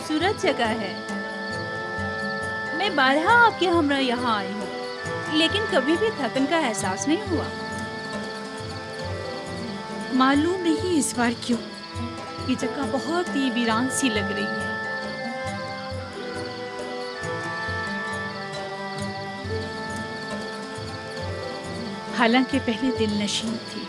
خوبصورت جگہ ہے. میں بارہا آپ کے ہمراہ یہاں آئی ہوں لیکن کبھی بھی تھکن کا احساس نہیں ہوا. معلوم نہیں اس بار کیوں یہ جگہ بہت ہی ویران سی لگ رہی ہے. حالانکہ پہلے دل نشین تھی.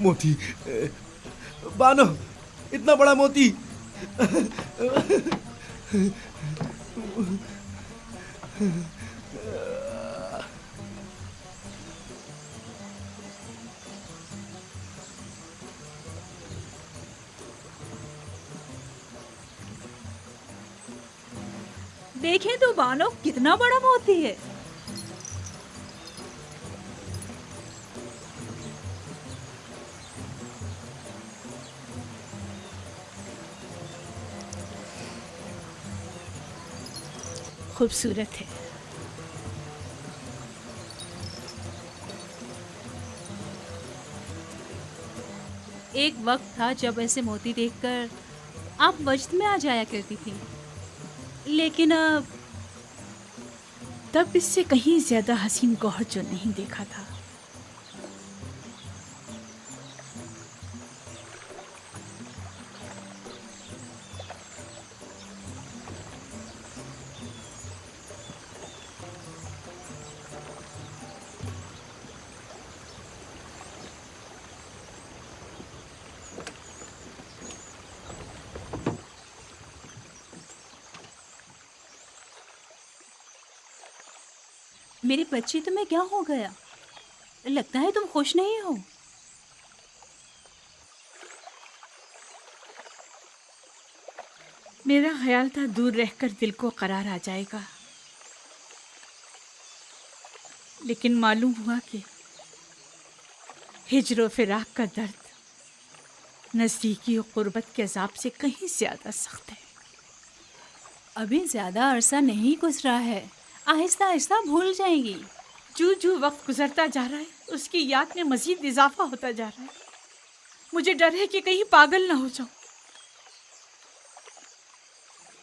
موتی بانو، اتنا بڑا موتی. دیکھیں تو بانو کتنا بڑا موتی ہے. خوبصورت ہے. ایک وقت تھا جب ایسے موتی دیکھ کر آپ وجد میں آ جایا کرتی تھی لیکن اب تب اس سے کہیں زیادہ حسین گوہر جو نہیں دیکھا تھا. میری بچی تمہیں کیا ہو گیا؟ لگتا ہے تم خوش نہیں ہو. میرا خیال تھا دور رہ کر دل کو قرار آ جائے گا، لیکن معلوم ہوا کہ ہجر و فراق کا درد نزدیکی و قربت کے عذاب سے کہیں زیادہ سخت ہے. ابھی زیادہ عرصہ نہیں گزرا ہے، آہستہ آہستہ بھول جائیں گی. جو وقت گزرتا جا رہا ہے اس کی یاد میں مزید اضافہ ہوتا جا رہا ہے. مجھے ڈر ہے کہ کہیں پاگل نہ ہو جاؤں.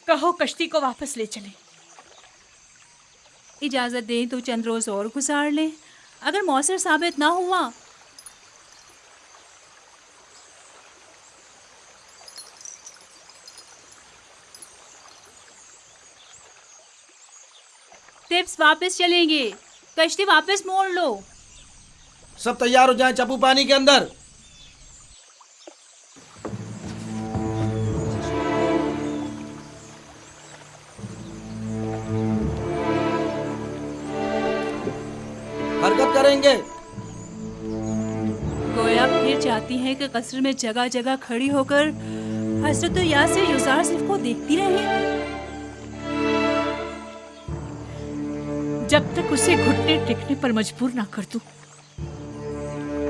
کہو کشتی کو واپس لے چلیں. اجازت دیں تو چند روز اور گزار لیں. اگر مؤثر ثابت نہ ہوا ٹپس واپس چلیں گے. کشتی واپس موڑ لو. سب تیار ہو جائیں، چپو پانی کے اندر. حرکت کریں گے. گویا پھر چاہتی ہیں کہ قصر میں جگہ جگہ کھڑی ہو کر حضرت یاسر یوزارسف کو دیکھتی رہیں. جب تک اسے گھٹنے ٹیکنے پر مجبور نہ کر دوں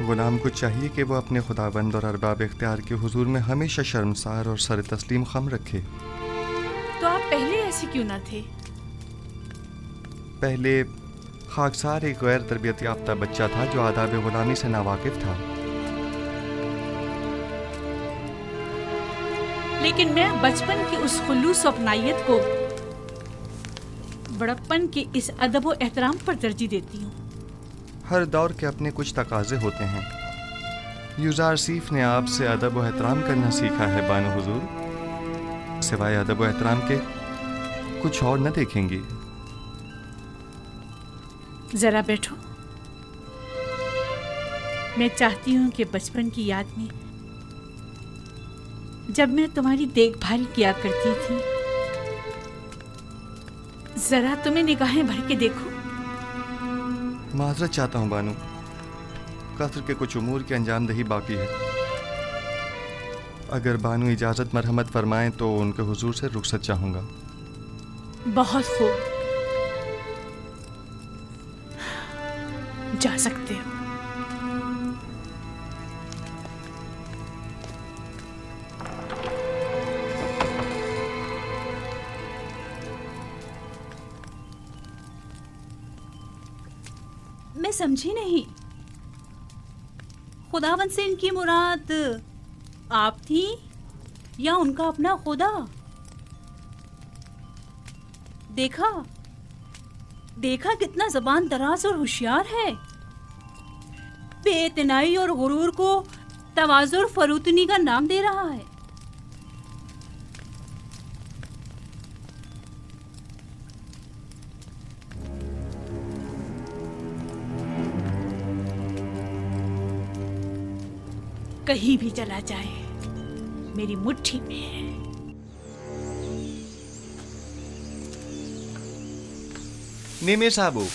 غلام کو چاہیے کہ وہ اپنے خداوند اور ارباب اختیار کے حضور میں ہمیشہ شرمسار اور سر تسلیم خم رکھے۔ تو آپ پہلے ایسے کیوں نہ تھے؟ پہلے خاکسار ایک غیر تربیت یافتہ بچہ تھا جو آداب غلامی سے ناواقف تھا۔ لیکن میں بچپن کی اس خلوص و اپنائیت کو بڑپن کے اس ادب و احترام پر ترجیح دیتی ہوں۔ ہر دور کے اپنے کچھ تقاضے ہوتے ہیں۔ یوزارسیف نے آپ سے ادب و احترام کرنا سیکھا ہے بانو حضور، سوائے ادب و احترام کے کچھ اور نہ دیکھیں گی۔ ذرا بیٹھو، میں چاہتی ہوں کہ بچپن کی یاد میں جب میں تمہاری دیکھ بھال کیا کرتی تھی، ذرا تمہیں نگاہیں بھر کے دیکھو۔ معذرت چاہتا ہوں بانو، قصر کے کچھ امور کی انجام دہی باقی ہے۔ اگر بانو اجازت مرحمت فرمائیں تو ان کے حضور سے رخصت چاہوں گا۔ بہت خوب، جا سکتے ہو۔ میں سمجھی نہیں، خداوند سے ان کی مراد آپ تھی یا ان کا اپنا خدا؟ دیکھا کتنا زبان دراز اور ہوشیار ہے، بے اعتنائی اور غرور کو تواضع اور فروتنی کا نام دے رہا ہے۔ کہیں بھی چلا جائے میری مٹھی میں ہے۔ نیمے صاحبو،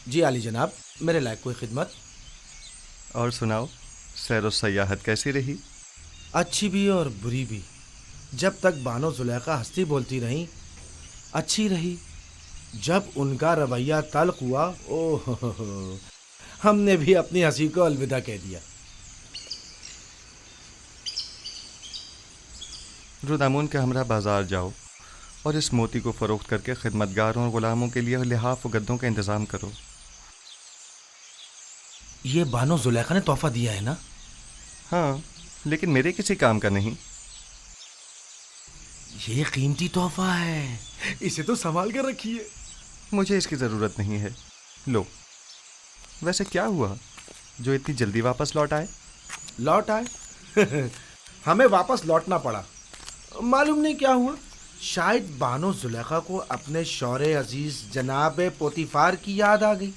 جی عالی جناب، میرے لائق کوئی خدمت؟ اور سناؤ، سیر و سیاحت کیسی رہی؟ اچھی بھی اور بری بھی۔ جب تک بانو زلیخا ہستی بولتی رہیں اچھی رہی، جب ان کا رویہ تلخ ہوا ہم نے بھی اپنی ہنسی کو الوداع کہہ دیا۔ رودامون کے ہمراہ بازار جاؤ اور اس موتی کو فروخت کر کے خدمتگاروں اور غلاموں کے لیے لحاف و گدوں کا انتظام کرو۔ یہ بانو زلیخا نے تحفہ دیا ہے نا؟ ہاں، لیکن میرے کسی کام کا نہیں۔ یہ قیمتی تحفہ ہے، اسے تو سنبھال کر رکھیے۔ مجھے اس کی ضرورت نہیں ہے، لو۔ ویسے کیا ہوا جو اتنی جلدی واپس لوٹ آئے؟ لوٹ آئے؟ ہمیں واپس لوٹنا پڑا، معلوم نہیں کیا ہوا۔ شاید بانو زلیخا کو اپنے شوہر عزیز جناب پوتیفار کی یاد آ گئی۔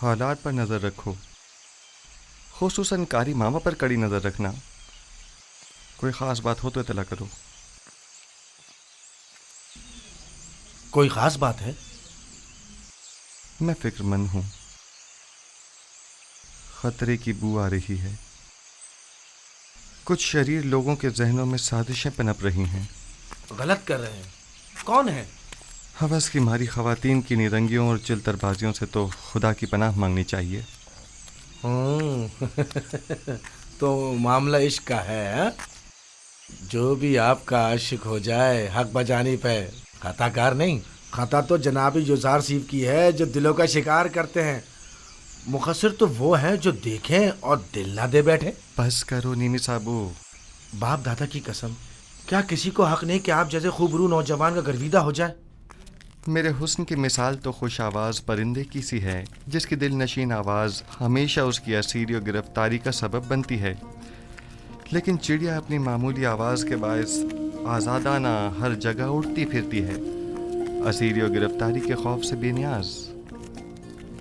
حالات پر نظر رکھو، خصوصاً کاری ماما پر کڑی نظر رکھنا۔ کوئی خاص بات ہو تو اطلاع کرو۔ کوئی خاص بات ہے؟ میں فکر مند ہوں، خطرے کی بو آ رہی ہے۔ کچھ شریر لوگوں کے ذہنوں میں سازشیں پنپ رہی ہیں۔ غلط کر رہے ہیں؟ کون ہے؟ ہوس کی ماری خواتین کی نیرنگیوں اور چلتر بازیوں سے تو خدا کی پناہ مانگنی چاہیے۔ تو معاملہ عشق کا ہے ہاں؟ جو بھی آپ کا عاشق ہو جائے حق بجانی پہ خطا کار نہیں۔ خطا تو جناب یوزارسیف کی ہے جو دلوں کا شکار کرتے ہیں، مقصر تو وہ ہیں جو دیکھیں اور دل نہ دے بیٹھے۔ بس کرو نیمی صاحبو۔ باپ دادا کی قسم، کیا کسی کو حق نہیں کہ آپ جیسے خوبرو نوجوان کا گرویدہ ہو جائے؟ میرے حسن کی مثال تو خوش آواز پرندے کی سی ہے جس کی دل نشین آواز ہمیشہ اس کی اسیری و گرفتاری کا سبب بنتی ہے، لیکن چڑیا اپنی معمولی آواز کے باعث آزادانہ ہر جگہ اڑتی پھرتی ہے، اسیری و گرفتاری کے خوف سے بے نیاز۔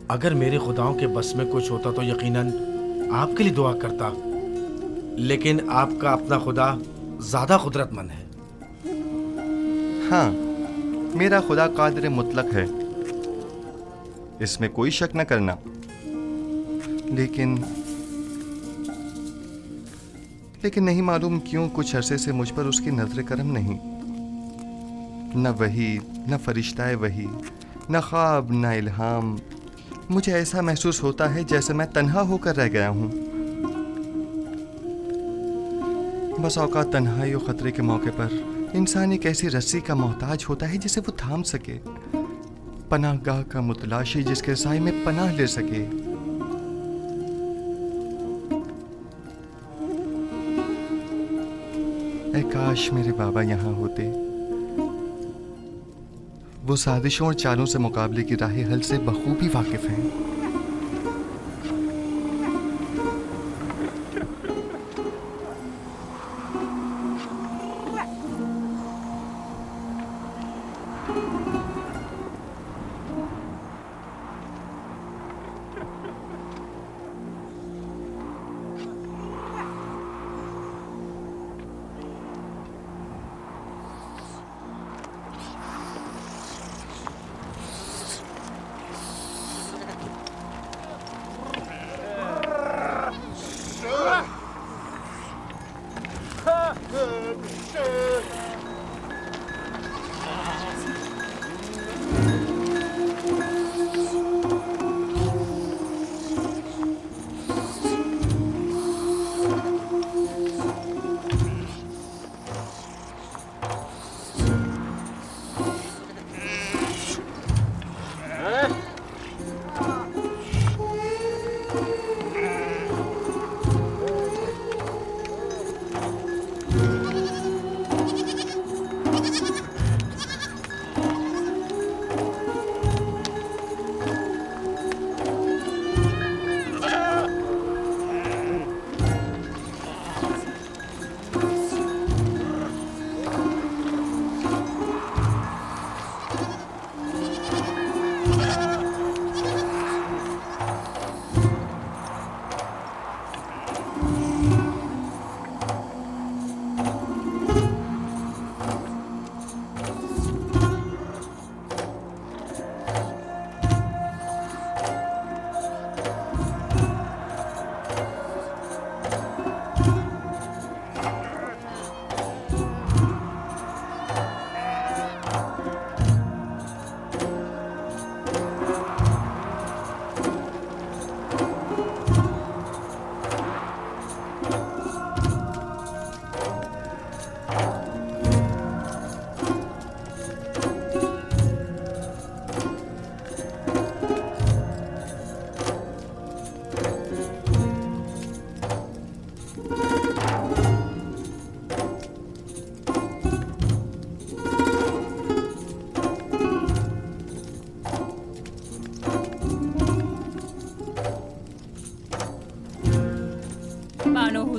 اگر میرے خداؤں کے بس میں کچھ ہوتا تو یقیناً آپ کے لیے دعا کرتا، لیکن آپ کا اپنا خدا زیادہ قدرت مند ہے۔ ہاں، میرا خدا قادر مطلق ہے، اس میں کوئی شک نہ کرنا، لیکن لیکن نہیں معلوم کیوں کچھ عرصے سے مجھ پر اس کی نظر کرم نہیں. نہ وحی، نہ فرشتہ وحی، نہ خواب، نہ الہام. مجھے ایسا محسوس ہوتا ہے جیسے میں تنہا ہو کر رہ گیا ہوں. بس اوقات تنہائی و خطرے کے موقع پر انسان ایک ایسی رسی کا محتاج ہوتا ہے جسے وہ تھام سکے، پناہ گاہ کا متلاشی جس کے سائے میں پناہ لے سکے. اے کاش میرے بابا یہاں ہوتے. وہ سازشوں اور چالوں سے مقابلے کی راہ حل سے بخوبی واقف ہیں.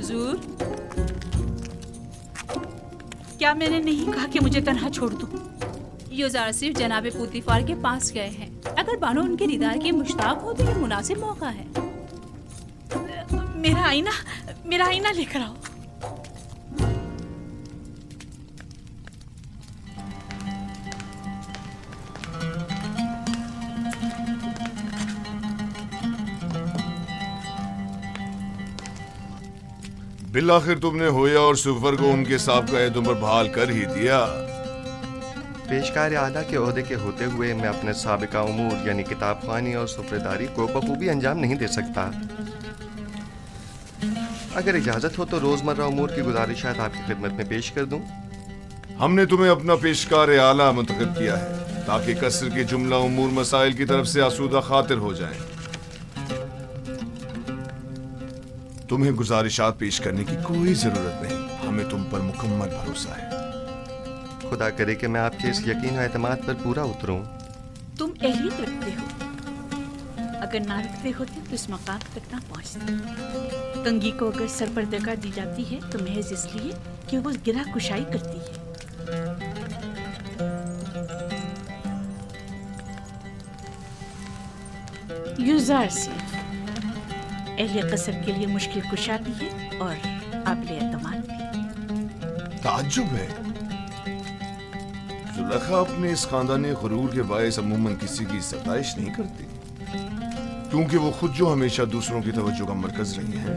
حضور، کیا میں نے نہیں کہا کہ مجھے تنہا چھوڑ دو؟ یوزار صرف جناب پوتیفار کے پاس گئے ہیں. اگر بانو ان کے دیدار کے مشتاق ہو تو یہ مناسب موقع ہے. میرا آئینہ لے کر آؤ. بالآخر تم نے ہویا اور سفر کو ان کے سابقہ عہدوں پر بحال کر ہی دیا. پیشکار اعلیٰ کے عہدے کے ہوتے ہوئے میں اپنے سابقہ امور یعنی کتاب خوانی اور سفرےداری کو بخوبی انجام نہیں دے سکتا. اگر اجازت ہو تو روزمرہ امور کی گزارشات آپ کی خدمت میں پیش کر دوں. ہم نے تمہیں اپنا پیشکار اعلیٰ منتخب کیا ہے تاکہ قصر کے جملہ امور مسائل کی طرف سے آسودہ خاطر ہو جائیں. تمہیں گزارشات پیش کرنے کی کوئی ضرورت نہیں. ہمیں تم پر مکمل بھروسہ ہے. خدا کرے کہ میں آپ کے اس یقین و اعتماد پر پورا اتروں. تم اہلیت رکھتے ہو، اگر نہ رکھتے ہوتے تو اس مقام تک نہ پہنچتے. کنگھی کو اگر سرپردگاہ دی جاتی ہے تو محض اس لیے کہ وہ گرہ کشائی کرتی ہے. یوزار صرف اہل قصر کے لیے مشکل کشا بھی ہے اور قابل اعتماد بھی. تعجب ہے، زلیخا اپنے اس خاندانی غرور کے باعث عموماً کسی کی ستائش نہیں کرتی، کیونکہ وہ خود جو ہمیشہ دوسروں کی توجہ کا مرکز رہی ہیں.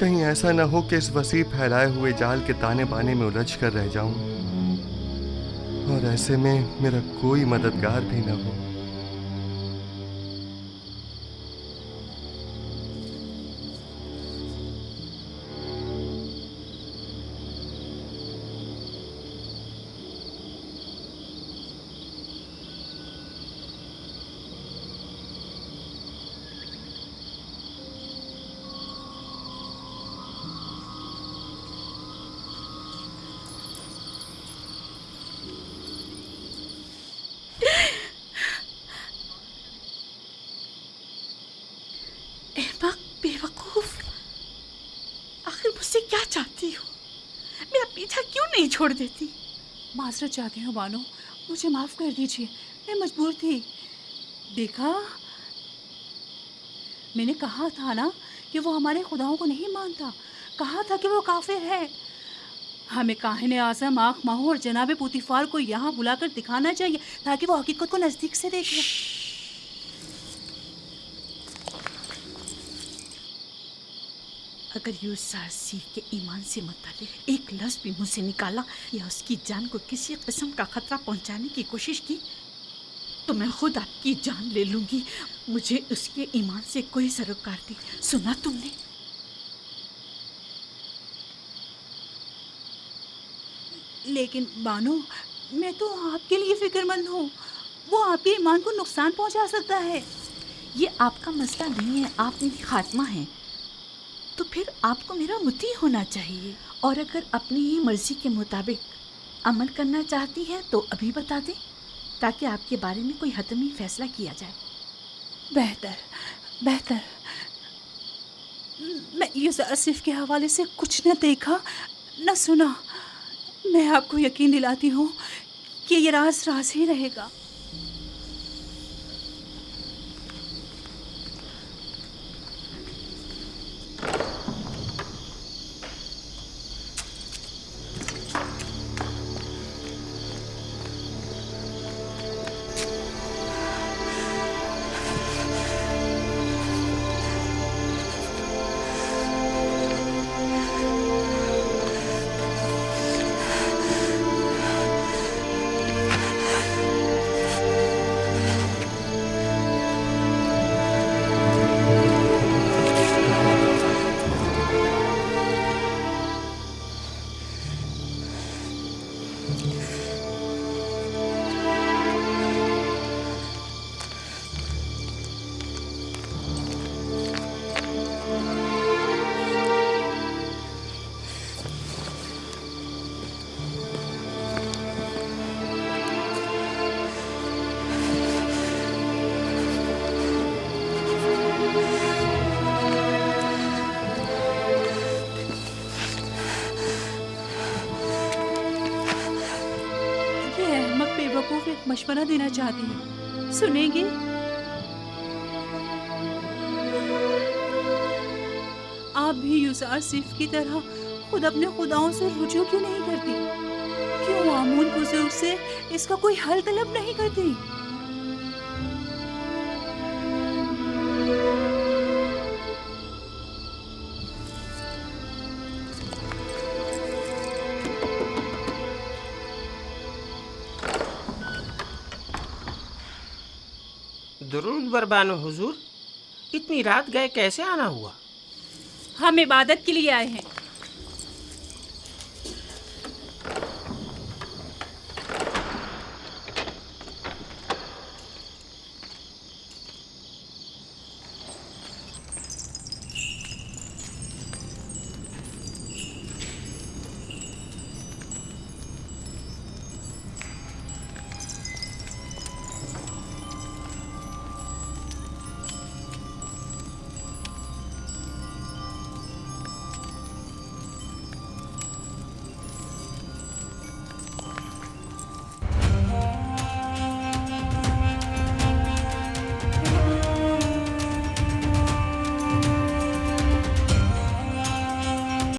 کہیں ایسا نہ ہو کہ اس وسیع پھیلائے ہوئے جال کے تانے بانے میں الجھ کر رہ جاؤں اور ایسے میں میرا کوئی مددگار بھی نہ ہو۔ احمق، بے وقوف، آخر مجھ سے کیا چاہتی ہو؟ میرا پیچھا کیوں نہیں چھوڑ دیتی؟ معذرت چاہتی ہوں بانو، مجھے معاف کر دیجیے، میں مجبور تھی۔ دیکھا، میں نے کہا تھا نا کہ وہ ہمارے خداؤں کو نہیں مانتا، کہا تھا کہ وہ کافر ہے۔ ہمیں کاہن اعظم آنکھ ماہو اور جناب پوتیفار کو یہاں بلا کر دکھانا چاہیے تاکہ وہ حقیقت کو نزدیک سے دیکھیں۔ اگر یوسار سیف کے ایمان سے متعلق ایک لفظ بھی منہ سے نکالا یا اس کی جان کو کسی قسم کا خطرہ پہنچانے کی کوشش کی تو میں خود آپ کی جان لے لوں گی۔ مجھے اس کے ایمان سے کوئی سروکار نہیں، سنا تم نے؟ لیکن بانو، میں تو آپ کے لیے فکر مند ہوں، وہ آپ کے ایمان کو نقصان پہنچا سکتا ہے۔ یہ آپ کا مسئلہ نہیں ہے، آپ میری خاتمہ ہیں، تو پھر آپ کو میرا مطیع ہونا چاہیے، اور اگر اپنی ہی مرضی کے مطابق عمل کرنا چاہتی ہے تو ابھی بتا دیں تاکہ آپ کے بارے میں کوئی حتمی فیصلہ کیا جائے۔ بہتر۔ میں یوسف آصف کے حوالے سے کچھ نہ دیکھا نہ سنا۔ میں آپ کو یقین دلاتی ہوں کہ یہ راز ہی رہے گا۔ ایک مشورہ دینا چاہتی ہوں، سنیں گے؟ آپ بھی یوسار صف کی طرح خود اپنے خداؤں سے رجوع کیوں نہیں کرتی؟ کیوں آمون بزرگ سے اس کا کوئی حل طلب نہیں کرتی؟ درود بر بانو حضور، اتنی رات گئے کیسے آنا ہوا؟ ہم عبادت کے لیے آئے ہیں۔